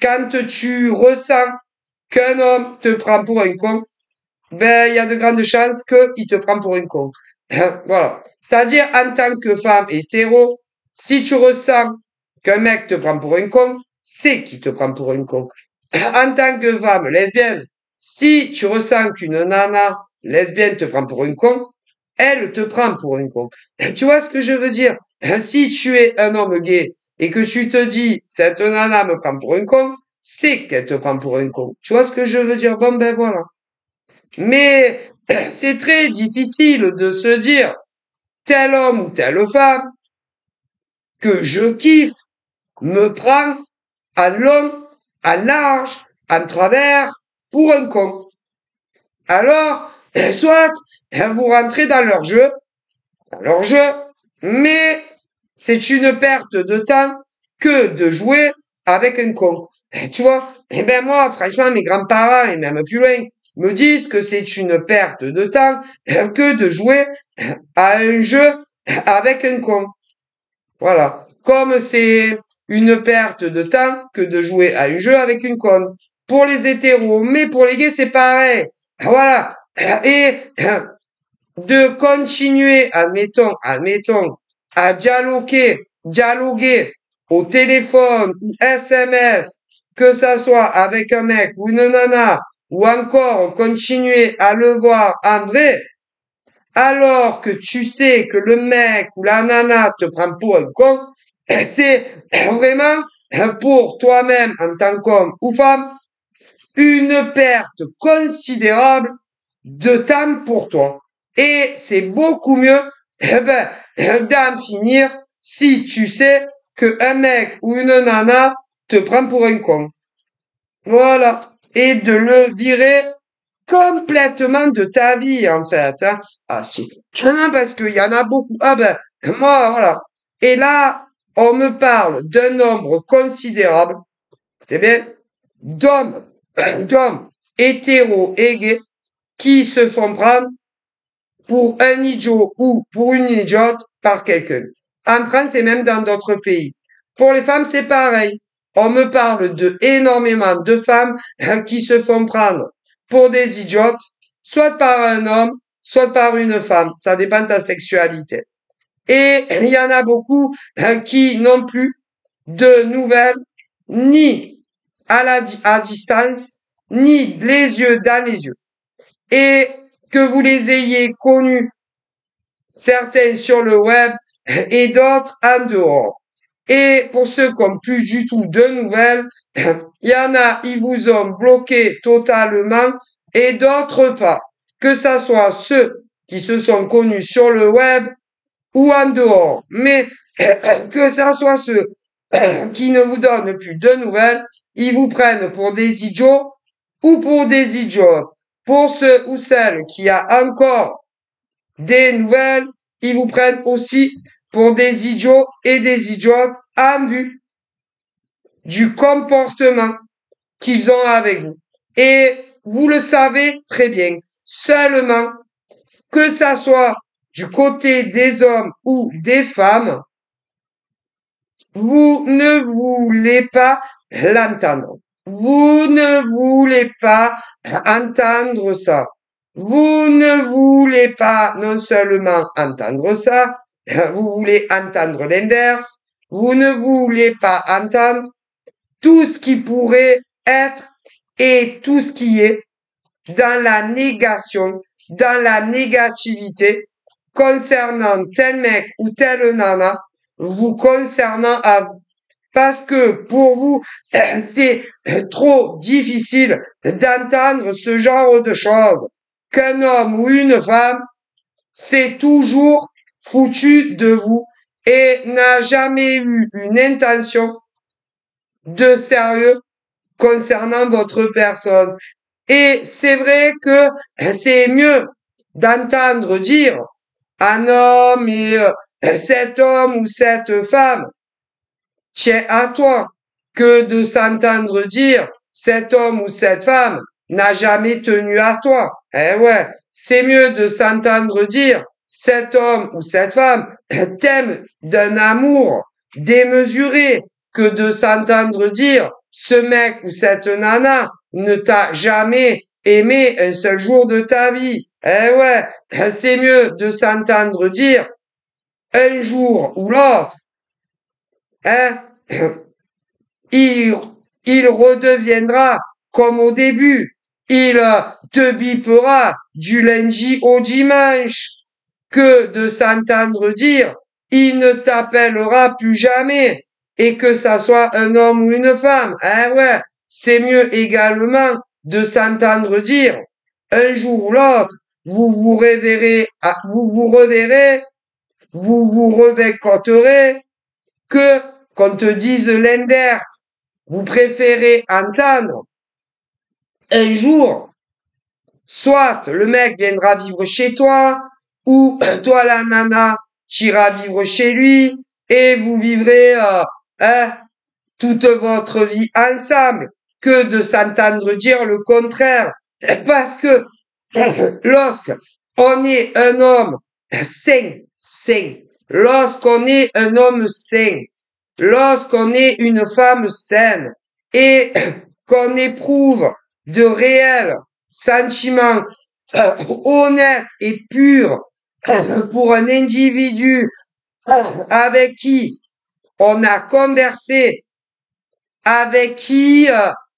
quand tu ressens qu'un homme te prend pour un con, ben, il y a de grandes chances qu'il te prend pour un con. Voilà. C'est-à-dire, en tant que femme hétéro, si tu ressens qu'un mec te prend pour un con, c'est qu'il te prend pour un con. En tant que femme lesbienne, si tu ressens qu'une nana lesbienne te prend pour un con, elle te prend pour un con. Tu vois ce que je veux dire? Si tu es un homme gay et que tu te dis, cette nana me prend pour un con, c'est qu'elle te prend pour un con. Tu vois ce que je veux dire? Bon, ben voilà. Mais c'est très difficile de se dire, tel homme ou telle femme que je kiffe me prend à long, à large, en travers, pour un con. Alors, soit vous rentrez dans leur jeu, mais c'est une perte de temps que de jouer avec un con. Tu vois? Eh ben moi, franchement, mes grands-parents et même plus loin me disent que c'est une perte de temps que de jouer à un jeu avec un con. Voilà. Comme c'est une perte de temps que de jouer à un jeu avec une conne. Pour les hétéros, mais pour les gays, c'est pareil. Voilà. Et de continuer, admettons, à dialoguer au téléphone ou SMS, que ça soit avec un mec ou une nana, ou encore continuer à le voir en vrai, alors que tu sais que le mec ou la nana te prend pour un con, c'est vraiment pour toi-même en tant qu'homme ou femme une perte considérable de temps pour toi. Et c'est beaucoup mieux d'en finir si tu sais que un mec ou une nana te prend pour un con. Voilà. Et de le virer complètement de ta vie, en fait. Hein. Ah si. Non, parce qu'il y en a beaucoup. Ah ben, moi, voilà. Et là, on me parle d'un nombre considérable, c'est bien, d'hommes hétéros et gays qui se font prendre pour un idiot ou pour une idiote par quelqu'un. En France et même dans d'autres pays. Pour les femmes, c'est pareil. On me parle de énormément de femmes qui se font prendre pour des idiotes, soit par un homme, soit par une femme. Ça dépend de ta sexualité. Et il y en a beaucoup qui n'ont plus de nouvelles, ni à distance, ni les yeux dans les yeux. Et que vous les ayez connus, certains sur le web et d'autres en dehors. Et pour ceux qui n'ont plus du tout de nouvelles, il y en a, ils vous ont bloqué totalement et d'autres pas. Que ça soit ceux qui se sont connus sur le web ou en dehors. Mais que ça soit ceux qui ne vous donnent plus de nouvelles, ils vous prennent pour des idiots ou pour des idiotes. Pour ceux ou celles qui a encore des nouvelles, ils vous prennent aussi pour des idiots et des idiotes en vue du comportement qu'ils ont avec vous. Et vous le savez très bien, seulement que ça soit du côté des hommes ou des femmes, vous ne voulez pas l'entendre. Vous ne voulez pas entendre ça. Vous ne voulez pas non seulement entendre ça, vous voulez entendre l'inverse. Vous ne voulez pas entendre tout ce qui pourrait être et tout ce qui est dans la négation, dans la négativité concernant tel mec ou telle nana, vous concernant à vous. Parce que pour vous, c'est trop difficile d'entendre ce genre de choses. Qu'un homme ou une femme, c'est toujours foutu de vous et n'a jamais eu une intention de sérieux concernant votre personne. Et c'est vrai que c'est mieux d'entendre dire un homme et cet homme ou cette femme tient à toi que de s'entendre dire cet homme ou cette femme n'a jamais tenu à toi. Eh ouais, c'est mieux de s'entendre dire cet homme ou cette femme t'aime d'un amour démesuré que de s'entendre dire ce mec ou cette nana ne t'a jamais aimé un seul jour de ta vie. Eh ouais, c'est mieux de s'entendre dire un jour ou l'autre, hein, il, il redeviendra comme au début. Il te bipera du lundi au dimanche que de s'entendre dire il ne t'appellera plus jamais et que ça soit un homme ou une femme. Hein, ouais, c'est mieux également de s'entendre dire un jour ou l'autre, vous vous reverrez, vous vous rebeccoterez que qu'on te dise l'inverse. Vous préférez entendre un jour, soit le mec viendra vivre chez toi, ou toi la nana, t'iras vivre chez lui, et vous vivrez hein, toute votre vie ensemble, que de s'entendre dire le contraire. Parce que lorsque on est un homme sain, lorsqu'on est un homme sain, lorsqu'on est une femme saine et qu'on éprouve de réels sentiments honnêtes et purs pour un individu avec qui on a conversé, avec qui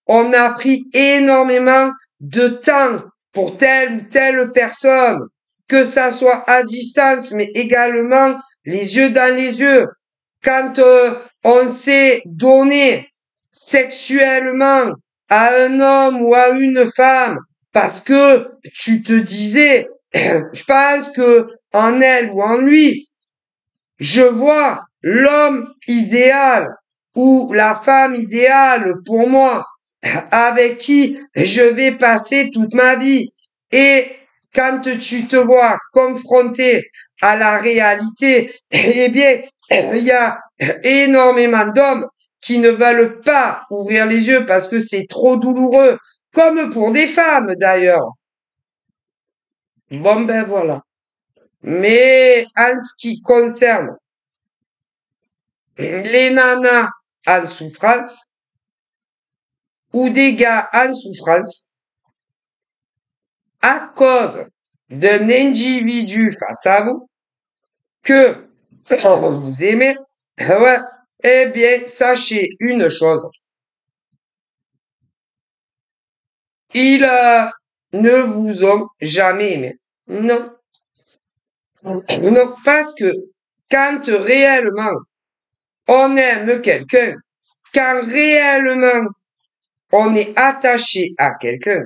on a pris énormément de temps pour telle ou telle personne, que ça soit à distance, mais également les yeux dans les yeux. Quand on s'est donné sexuellement à un homme ou à une femme, parce que tu te disais, je pense que en elle ou en lui, je vois l'homme idéal ou la femme idéale pour moi, avec qui je vais passer toute ma vie. Et quand tu te vois confronté à la réalité, eh bien, il y a énormément d'hommes qui ne veulent pas ouvrir les yeux parce que c'est trop douloureux, comme pour des femmes d'ailleurs. Bon ben voilà. Mais en ce qui concerne les nanas en souffrance ou des gars en souffrance à cause d'un individu face à vous que vous aimez, ouais, eh bien, sachez une chose. Ils ne vous ont jamais aimé. Non. Non, parce que quand réellement on aime quelqu'un, quand réellement on est attaché à quelqu'un,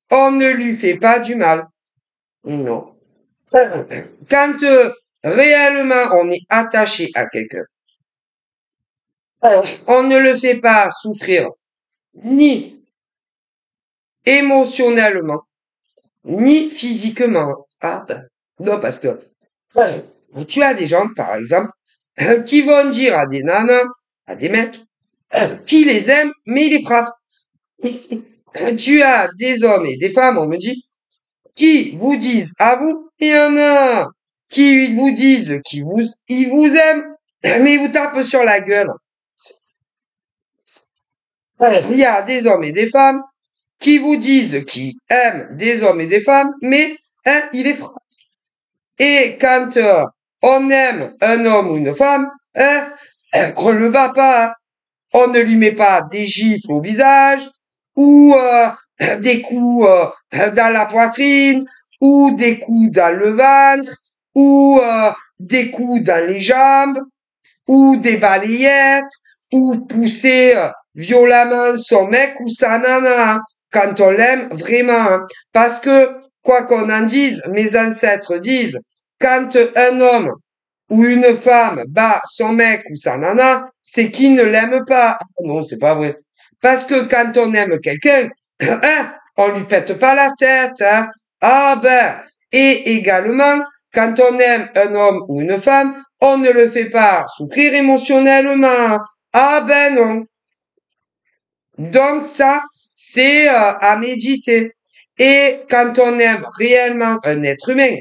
on ne lui fait pas du mal. Non. Quand réellement on est attaché à quelqu'un, on ne le fait pas souffrir ni émotionnellement, ni physiquement. Ah ben, non, parce que tu as des gens, par exemple, qui vont dire à des nanas, à des mecs, qui les aiment, mais ils les frappent. Tu as des hommes et des femmes, on me dit, qui vous disent à vous, il y en a qui vous disent ils vous aiment, mais ils vous tapent sur la gueule. Il y a des hommes et des femmes qui vous disent qu'ils aiment des hommes et des femmes, mais il est frappe. Et quand on aime un homme ou une femme, on le bat pas, on ne lui met pas des gifles au visage ou des coups dans la poitrine ou des coups dans le ventre ou des coups dans les jambes ou des balayettes ou pousser violemment son mec ou sa nana quand on l'aime vraiment. Parce que, quoi qu'on en dise, mes ancêtres disent, quand un homme ou une femme bat son mec ou sa nana, c'est qu'il ne l'aime pas. Non, c'est pas vrai. Parce que quand on aime quelqu'un, hein, on lui pète pas la tête, hein. Ah ben, et également, quand on aime un homme ou une femme, on ne le fait pas souffrir émotionnellement. Ah ben non. Donc ça, c'est à méditer. Et quand on aime réellement un être humain,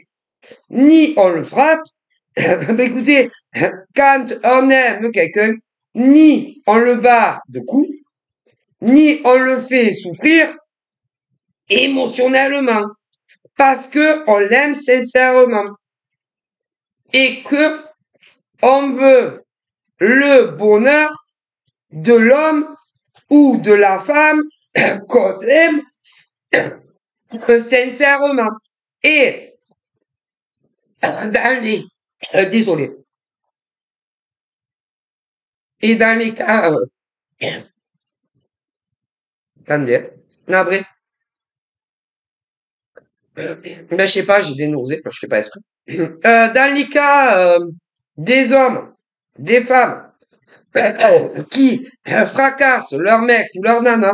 ni on le frappe. Ben écoutez, quand on aime quelqu'un, ni on le bat de coups, ni on le fait souffrir émotionnellement, parce que on l'aime sincèrement et que on veut le bonheur de l'homme ou de la femme qu'on aime sincèrement. Et dans les désolé. Et dans les cas attendez, navré. Ben, je sais pas, j'ai des nausées, je fais pas exprès. Dans les cas des hommes, des femmes qui fracassent leur mec ou leur nana,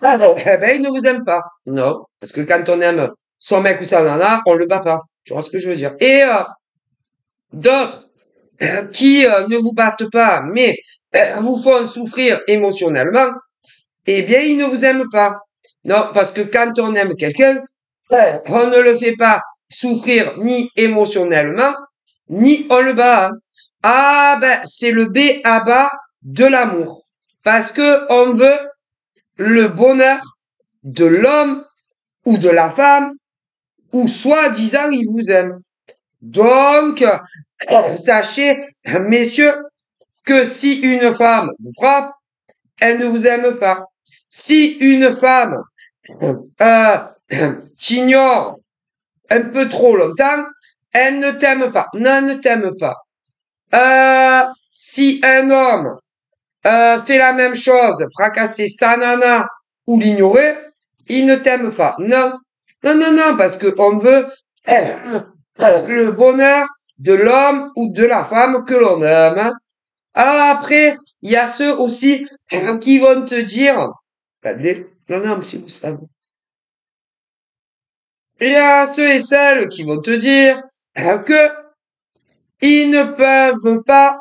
eh ben, ils ne vous aiment pas. Non, parce que quand on aime son mec ou sa nana, on le bat pas. Tu vois ce que je veux dire. Et d'autres qui ne vous battent pas, mais vous font souffrir émotionnellement, eh bien, ils ne vous aiment pas. Non, parce que quand on aime quelqu'un, on ne le fait pas souffrir ni émotionnellement, ni on le bat. Hein. Ah ben, c'est le B à bas de l'amour. Parce que on veut le bonheur de l'homme ou de la femme, ou soi-disant il vous aime. Donc, sachez, messieurs, que si une femme vous frappe, elle ne vous aime pas. Si une femme euh, t'ignore un peu trop longtemps, elle ne t'aime pas. Non, elle ne t'aime pas. Si un homme fait la même chose, fracasser sa nana ou l'ignorer, il ne t'aime pas. Non, non, non, non, parce que on veut le bonheur de l'homme ou de la femme que l'on aime. Hein. Alors après, il y a ceux aussi qui vont te dire, non, non, si vous savez. Il y a ceux et celles qui vont te dire que ils ne peuvent pas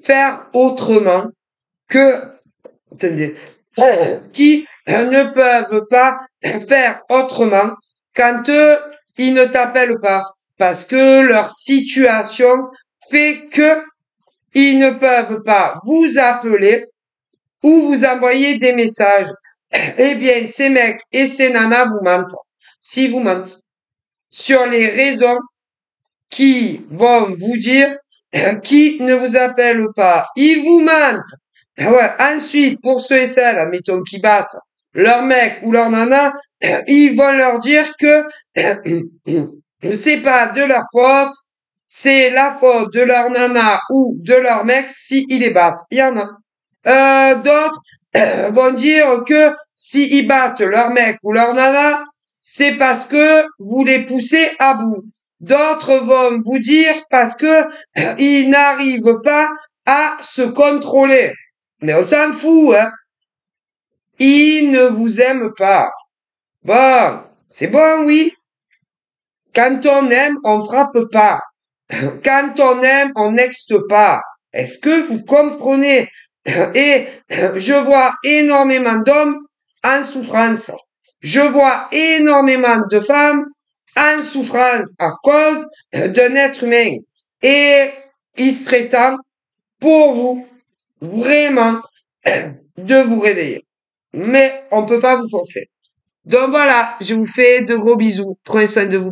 faire autrement que, attendez, qui ne peuvent pas faire autrement quand ils ne t'appellent pas, parce que leur situation fait que ils ne peuvent pas vous appeler ou vous envoyer des messages. Eh bien, ces mecs et ces nanas vous mentent. Si vous mentent sur les raisons qui vont vous dire qui ne vous appellent pas. Ils vous mentent. Ouais. Ensuite, pour ceux et celles, admettons, qui battent leur mec ou leur nana, ils vont leur dire que c'est pas de leur faute, c'est la faute de leur nana ou de leur mec si ils les battent. Il y en a. D'autres vont dire que si ils battent leur mec ou leur nana, c'est parce que vous les poussez à bout. D'autres vont vous dire parce que ils n'arrivent pas à se contrôler. Mais on s'en fout, hein. Ils ne vous aiment pas. Bon, c'est bon, oui. Quand on aime, on frappe pas. Quand on aime, on n'exte pas. Est-ce que vous comprenez? Et je vois énormément d'hommes en souffrance. Je vois énormément de femmes en souffrance à cause d'un être humain. Et il serait temps pour vous, vraiment, de vous réveiller. Mais on peut pas vous forcer. Donc voilà, je vous fais de gros bisous. Prenez soin de vous.